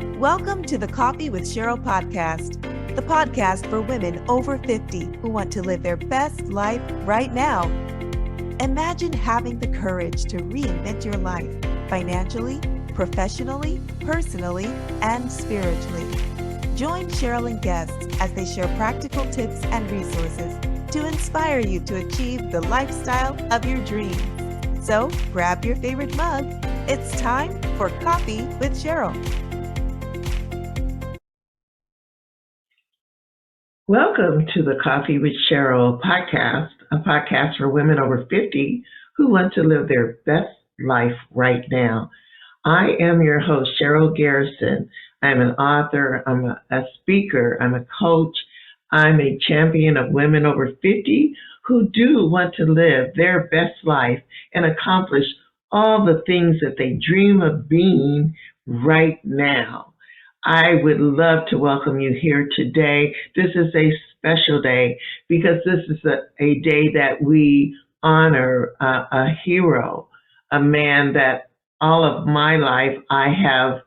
Welcome to the Coffee with Cheryl podcast, the podcast for women over 50 who want to live their best life right now. Imagine having the courage to reinvent your life financially, professionally, personally, and spiritually. Join Cheryl and guests as they share practical tips and resources to inspire you to achieve the lifestyle of your dreams. So grab your favorite mug. It's time for Coffee with Cheryl. Welcome to the Coffee with Cheryl podcast, a podcast for women over 50 who want to live their best life right now. I am your host, Cheryl Garrison. I'm an author, I'm a speaker, I'm a coach, I'm a champion of women over 50 who do want to live their best life and accomplish all the things that they dream of being right now. I would love to welcome you here today. This is a special day because this is a day that we honor a hero, a man that all of my life I have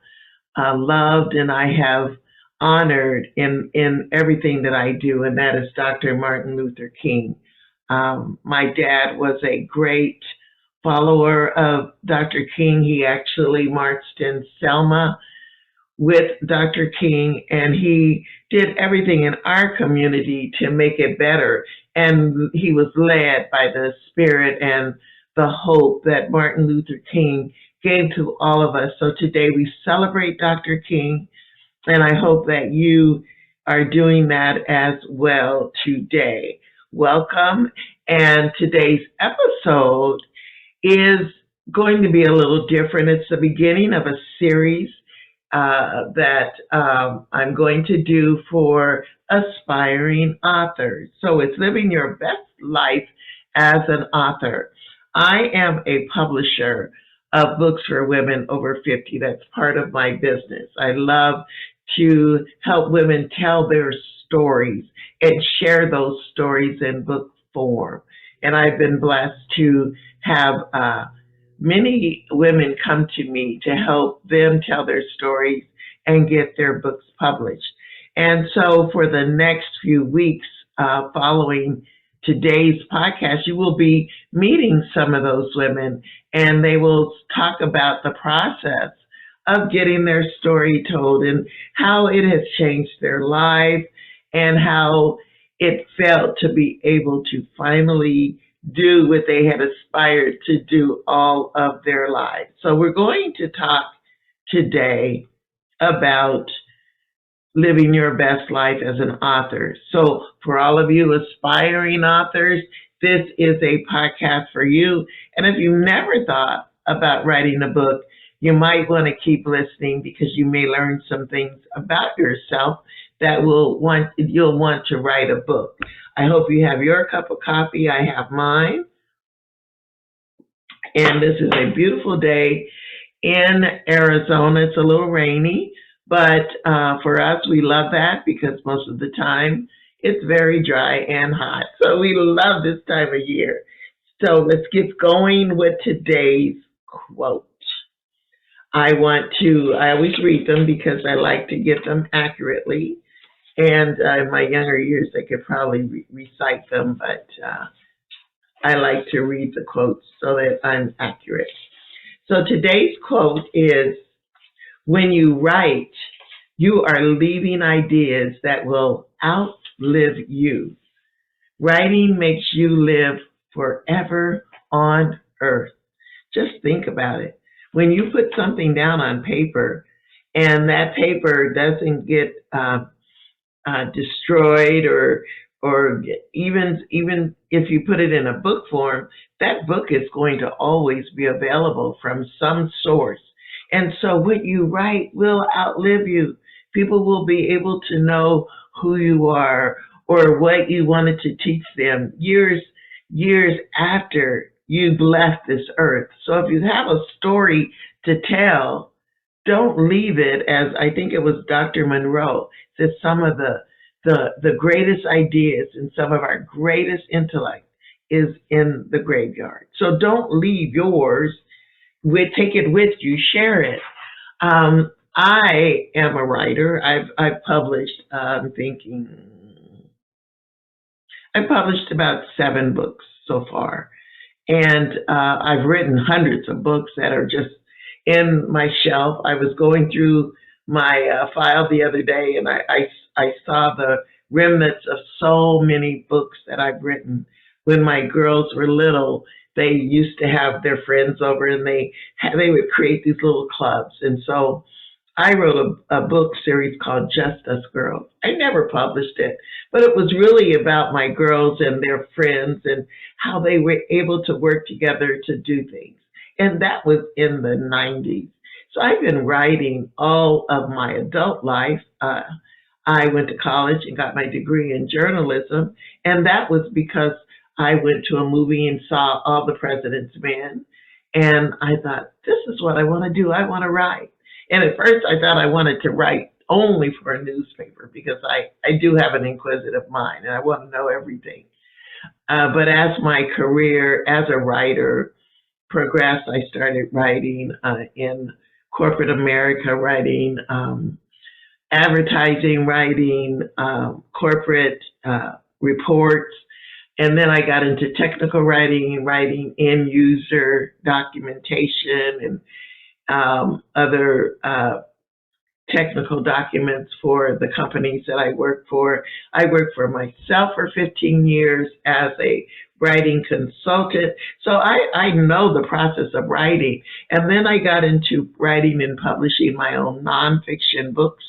loved and I have honored in everything that I do, and that is Dr. Martin Luther King. My dad was a great follower of Dr. King. He actually marched in Selma with Dr. King, and he did everything in our community to make it better. And he was led by the spirit and the hope that Martin Luther King gave to all of us. So today we celebrate Dr. King, and I hope that you are doing that as well today. Welcome. And today's episode is going to be a little different. It's the beginning of a series that I'm going to do for aspiring authors. So it's living your best life as an author. I am a publisher of books for women over 50. That's part of my business. I love to help women tell their stories and share those stories in book form. And I've been blessed to have many women come to me to help them tell their stories and get their books published. And so for the next few weeks following today's podcast, you will be meeting some of those women, and they will talk about the process of getting their story told and how it has changed their life and how it felt to be able to finally do what they had aspired to do all of their lives. So we're going to talk today about living your best life as an author. So for all of you aspiring authors, this is a podcast for you. And if you never thought about writing a book, you might want to keep listening because you may learn some things about yourself that you'll want to write a book. I hope you have your cup of coffee. I have mine. And this is a beautiful day in Arizona. It's a little rainy, but for us, we love that because most of the time it's very dry and hot. So we love this time of year. So let's get going with today's quote. I always read them because I like to get them accurately. And in my younger years, I could probably recite them, but I like to read the quotes so that I'm accurate. So today's quote is, when you write, you are leaving ideas that will outlive you. Writing makes you live forever on earth. Just think about it. When you put something down on paper and that paper doesn't get destroyed or even if you put it in a book form, that book is going to always be available from some source. And so what you write will outlive you. People will be able to know who you are or what you wanted to teach them years after you've left this earth. So if you have a story to tell, don't leave it, as I think it was Dr. Monroe said, some of the greatest ideas and some of our greatest intellect is in the graveyard. So don't leave yours. Take it with you, share it. I am a writer. I've published. I'm thinking I've published about 7 books so far, and I've written hundreds of books that are just in my shelf. I was going through my file the other day, and I saw the remnants of so many books that I've written. When my girls were little, they used to have their friends over, and they would create these little clubs, and so I wrote a book series called Just Us Girls. I never published it, but it was really about my girls and their friends and how they were able to work together to do things. And that was in the 90s. So I've been writing all of my adult life. I went to college and got my degree in journalism, and that was because I went to a movie and saw All the President's Men, and I thought, this is what I want to do. I want to write. And at first, I thought I wanted to write only for a newspaper because I do have an inquisitive mind and I want to know everything. But as my career as a writer progressed, I started writing in corporate America, writing advertising, writing corporate reports. And then I got into technical writing, writing end user documentation and other technical documents for the companies that I work for. I worked for myself for 15 years as a writing consultant. So I know the process of writing. And then I got into writing and publishing my own nonfiction books.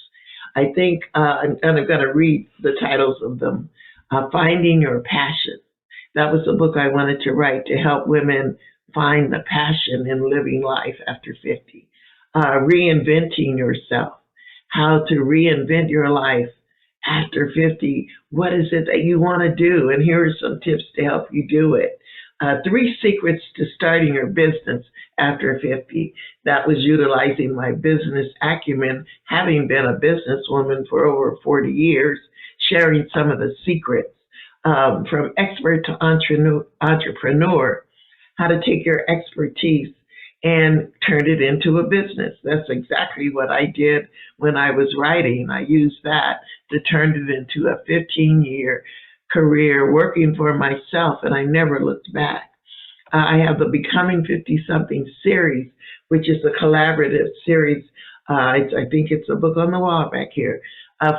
I think I'm going to read the titles of them. Finding Your Passion. That was a book I wanted to write to help women find the passion in living life after 50. Reinventing Yourself. How to reinvent your life after 50. What is it that you want to do? And here are some tips to help you do it. 3 secrets to starting your business after 50. That was utilizing my business acumen, having been a businesswoman for over 40 years, sharing some of the secrets from expert to entrepreneur, how to take your expertise and turn it into a business. That's exactly what I did when I was writing. I used that to turn it into a 15-year career working for myself, and I never looked back. I have the Becoming 50-Something series, which is a collaborative series. I think it's a book on the wall back here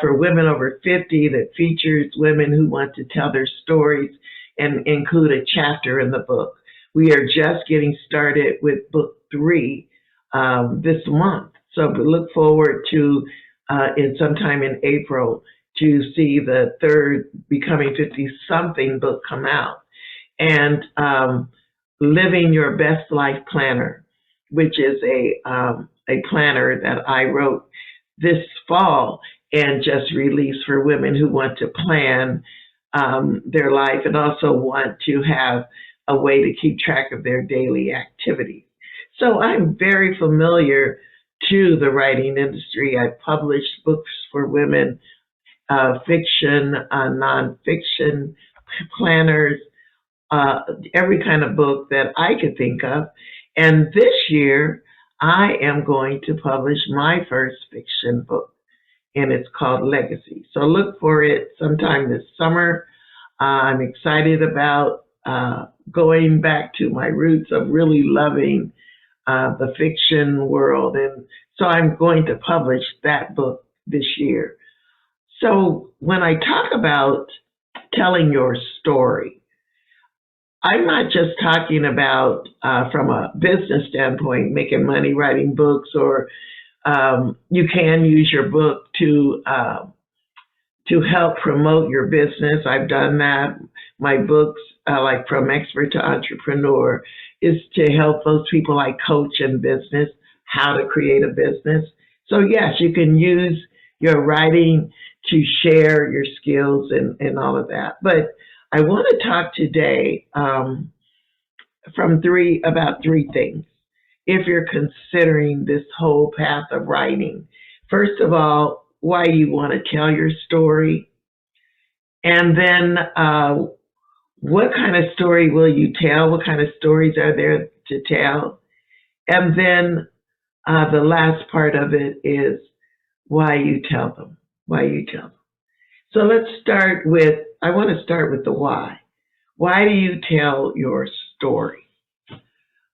for women over 50 that features women who want to tell their stories and include a chapter in the book. We are just getting started with book 3 this month. So we look forward to in sometime in April to see the 3rd Becoming 50-Something book come out. And Living Your Best Life Planner, which is a planner that I wrote this fall and just released for women who want to plan their life and also want to have a way to keep track of their daily activities. So I'm very familiar to the writing industry. I published books for women, fiction, nonfiction, planners, every kind of book that I could think of. And this year, I am going to publish my first fiction book, and it's called Legacy. So look for it sometime this summer. I'm excited about going back to my roots of really loving the fiction world. And so I'm going to publish that book this year. So when I talk about telling your story, I'm not just talking about from a business standpoint, making money writing books, or you can use your book to help promote your business. I've done that. My books, like From Expert to Entrepreneur, is to help those people I coach in business how to create a business. So yes, you can use your writing to share your skills and all of that. But I want to talk today about 3 things. If you're considering this whole path of writing, first of all, why you want to tell your story, and then what kind of story will you tell? What kind of stories are there to tell? And then The last part of it is why you tell them. Why you tell them. So I want to start with the why. Why do you tell your story?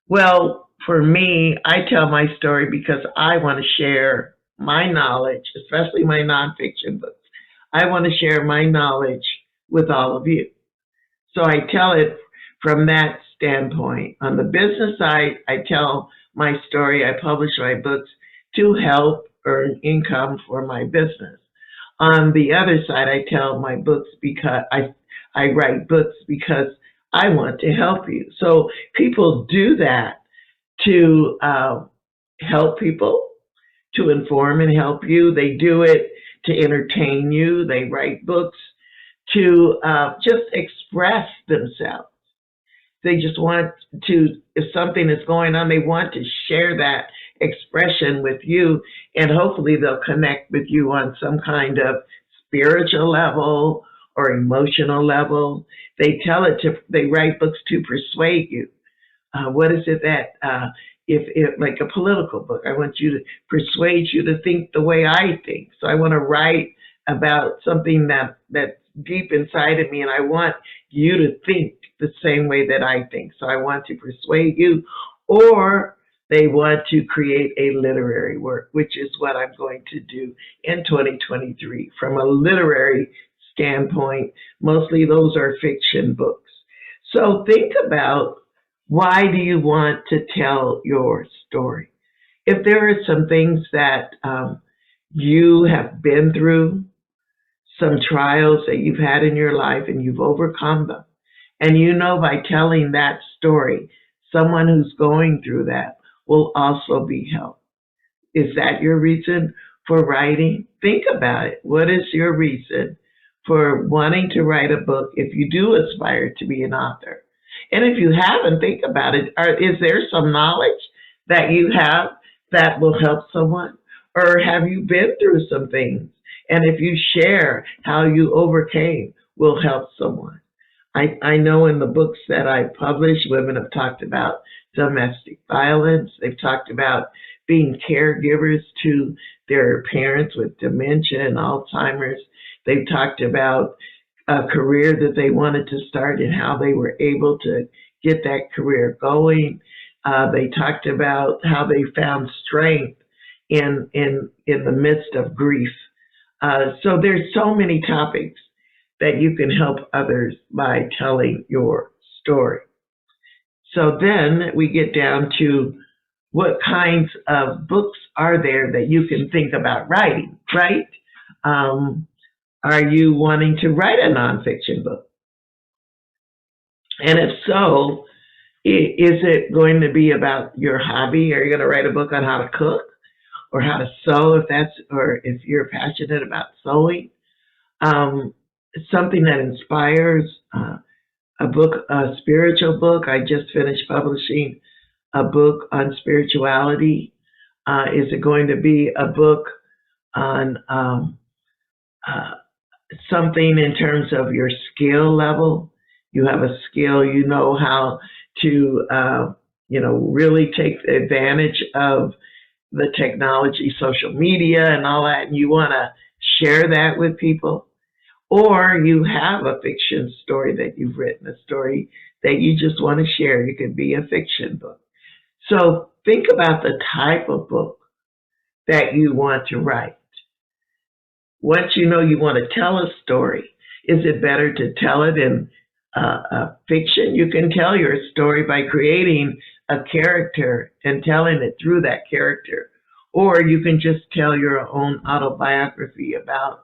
Well, for me, I tell my story because I want to share my knowledge, especially my nonfiction books. I want to share my knowledge with all of you. So I tell it from that standpoint. On the business side, I tell my story. I publish my books to help earn income for my business. On the other side, I tell my books because I write books because I want to help you. So people do that to help people, to inform and help you. They do it to entertain you. They write books to just express themselves. They just want to, if something is going on, they want to share that expression with you, and hopefully they'll connect with you on some kind of spiritual level or emotional level. They write books to persuade you. What is it that, if like a political book, I want you to persuade you to think the way I think. So I want to write about something that's deep inside of me, and I want you to think the same way that I think. So I want to persuade you, or they want to create a literary work, which is what I'm going to do in 2023. From a literary standpoint, mostly those are fiction books. So think about, why do you want to tell your story? If there are some things that you have been through, some trials that you've had in your life and you've overcome them, and you know by telling that story, someone who's going through that will also be helped. Is that your reason for writing? Think about it. What is your reason for wanting to write a book if you do aspire to be an author? And if you haven't, think about it. Is there some knowledge that you have that will help someone? Or have you been through some things? And if you share how you overcame, will help someone. I know in the books that I publish, women have talked about domestic violence. They've talked about being caregivers to their parents with dementia and Alzheimer's. They've talked about a career that they wanted to start and how they were able to get that career going. They talked about how they found strength in the midst of grief. So there's so many topics that you can help others by telling your story. So then we get down to, what kinds of books are there that you can think about writing, right? Are you wanting to write a nonfiction book? And if so, is it going to be about your hobby? Are you going to write a book on how to cook or how to sew, or if you're passionate about sewing? Something that inspires, a spiritual book. I just finished publishing a book on spirituality. Is it going to be a book on something in terms of your skill level? You have a skill, you know how to, really take advantage of the technology, social media and all that, and you want to share that with people. Or you have a fiction story that you've written, a story that you just want to share. It could be a fiction book. So think about the type of book that you want to write. Once you know you want to tell a story, is it better to tell it in fiction? You can tell your story by creating a character and telling it through that character. Or you can just tell your own autobiography about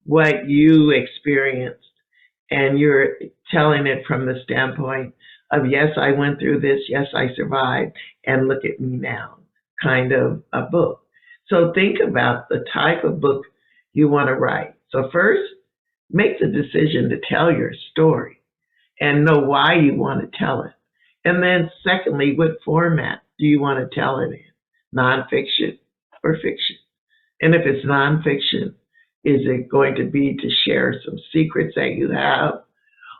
what you experienced, and you're telling it from the standpoint of, yes, I went through this, yes, I survived, and look at me now, kind of a book. So think about the type of book you want to write. So first, make the decision to tell your story and know why you want to tell it. And then secondly, what format do you want to tell it in? Nonfiction or fiction? And if it's nonfiction, is it going to be to share some secrets that you have,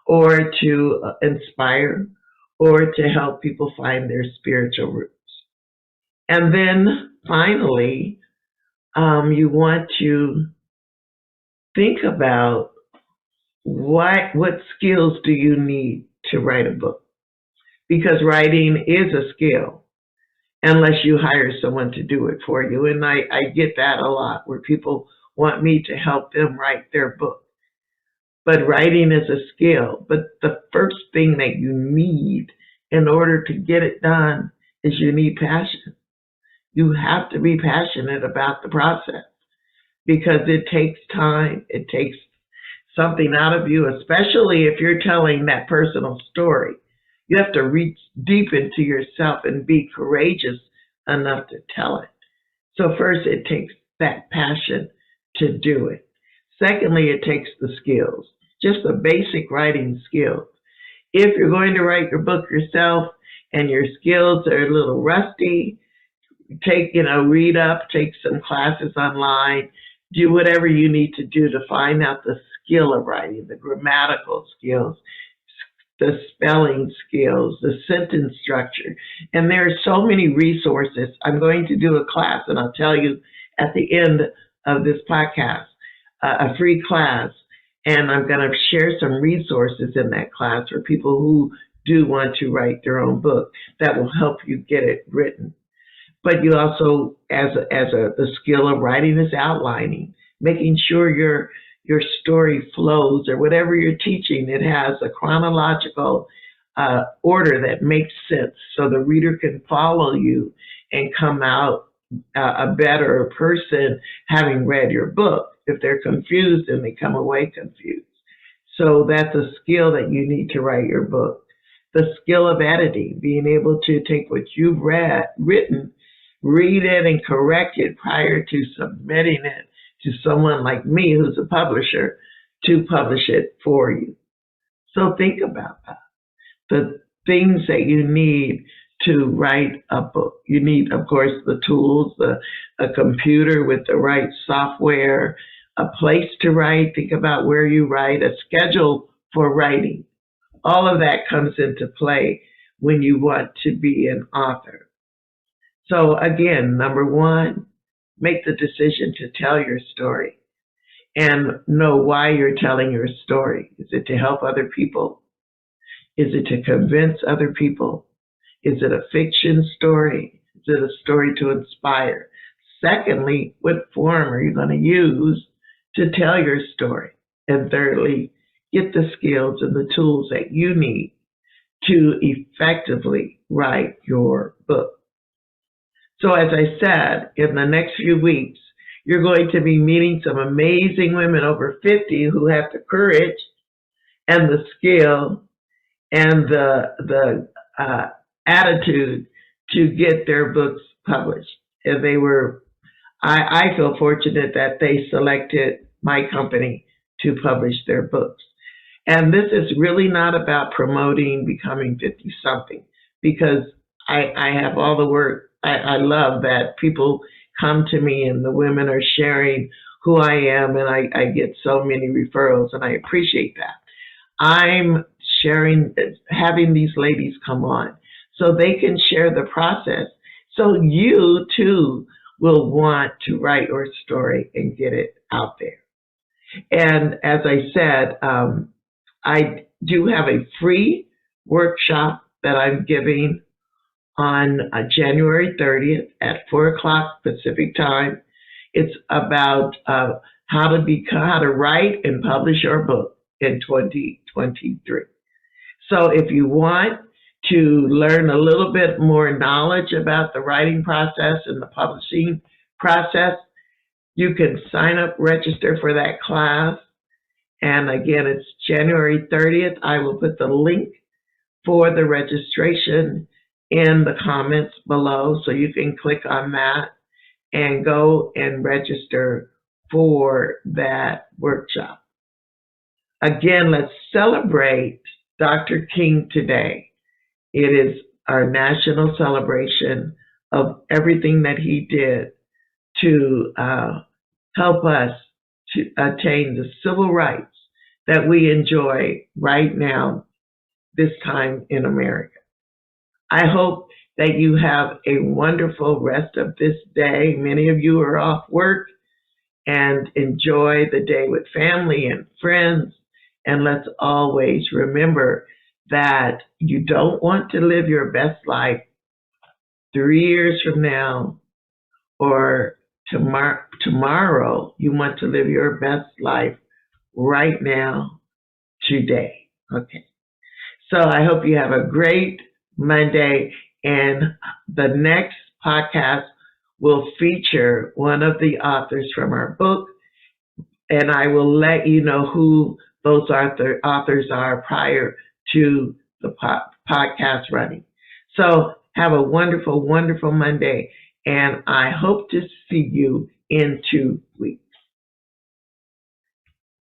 or to inspire, or to help people find their spiritual roots? And then finally, you want to think about what skills do you need to write a book? Because writing is a skill unless you hire someone to do it for you. And I get that a lot where people want me to help them write their book. But writing is a skill. But the first thing that you need in order to get it done is you need passion. You have to be passionate about the process because it takes time. It takes something out of you, especially if you're telling that personal story. You have to reach deep into yourself and be courageous enough to tell it. So first, it takes that passion to do it. Secondly, it takes the skills, just the basic writing skills. If you're going to write your book yourself and your skills are a little rusty, read up, take some classes online, do whatever you need to do to find out the skill of writing, the grammatical skills, the spelling skills, the sentence structure. And there are so many resources. I'm going to do a class, and I'll tell you at the end of this podcast, a free class, and I'm going to share some resources in that class for people who do want to write their own book that will help you get it written. But you also, the skill of writing is outlining, making sure your story flows, or whatever you're teaching, it has a chronological order that makes sense so the reader can follow you and come out a better person having read your book. If they're confused, then they come away confused. So that's a skill that you need to write your book. The skill of editing, being able to take what you've written, read it and correct it prior to submitting it to someone like me who's a publisher to publish it for you. So think about that. The things that you need to write a book. You need, of course, the tools, a computer with the right software, a place to write. Think about where you write, a schedule for writing. All of that comes into play when you want to be an author. So again, number one, make the decision to tell your story and know why you're telling your story. Is it to help other people? Is it to convince other people? Is it a fiction story? Is it a story to inspire? Secondly, what form are you going to use to tell your story? And thirdly, get the skills and the tools that you need to effectively write your book. So as I said, in the next few weeks, you're going to be meeting some amazing women over 50 who have the courage and the skill and the attitude to get their books published. And I feel fortunate that they selected my company to publish their books. And this is really not about promoting becoming 50-something, because I have all the work. I love that people come to me and the women are sharing who I am, and I get so many referrals, and I appreciate that. I'm having these ladies come on so they can share the process, so you too will want to write your story and get it out there. And as I said, I do have a free workshop that I'm giving on January 30th at 4 o'clock Pacific time. It's about how to write and publish your book in 2023. So if you want to learn a little bit more knowledge about the writing process and the publishing process, you can sign up, register for that class. And again, it's January 30th. I will put the link for the registration in the comments below, so you can click on that and go and register for that workshop. Again, let's celebrate Dr. King today. It is our national celebration of everything that he did to help us to attain the civil rights that we enjoy right now, this time in America. I hope that you have a wonderful rest of this day. Many of you are off work, and enjoy the day with family and friends. And let's always remember that you don't want to live your best life 3 years from now or tomorrow. You want to live your best life right now, today. Okay. So I hope you have a great Monday. And the next podcast will feature one of the authors from our book. And I will let you know who those authors are prior to the podcast running. So have a wonderful, wonderful Monday. And I hope to see you in 2 weeks.